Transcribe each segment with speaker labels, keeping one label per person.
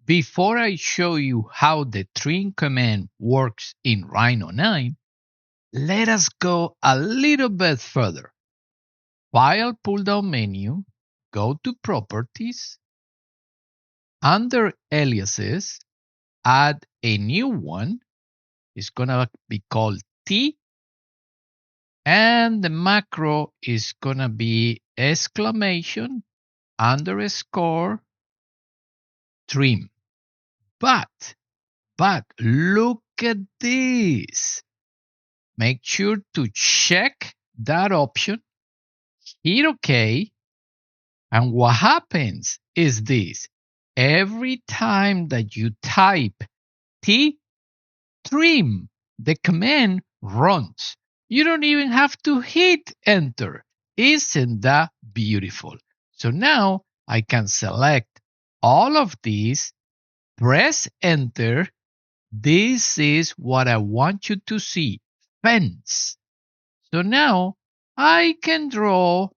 Speaker 1: before I show you how the trim command works in Rhino 9, let us go a little bit further. File pull-down menu, go to Properties, under Aliases, add a new one. It's going to be called T, and the macro is going to be exclamation underscore trim. But look at this. Make sure to check that option, hit OK, and what happens is this. Every time that you type T trim, the command runs. You don't even have to hit enter. Isn't that beautiful? So now I can select all of these, press enter. This is what I want you to see, fence. So now I can draw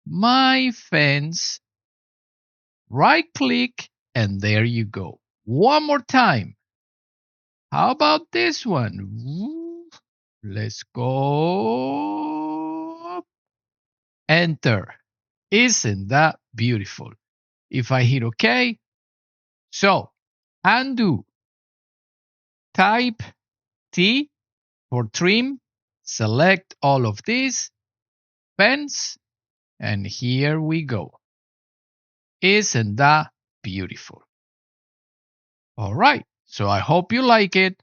Speaker 1: my fence, right click, and there you go. One more time. How about this one? Let's go. Enter. Isn't that beautiful? If I hit OK, so undo. Type T for trim. Select all of these. Fence. And here we go. Isn't that beautiful? All right. So I hope you like it.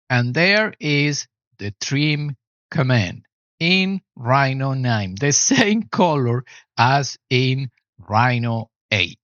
Speaker 1: And there is the trim command in Rhino 9, the same color as in Rhino 8.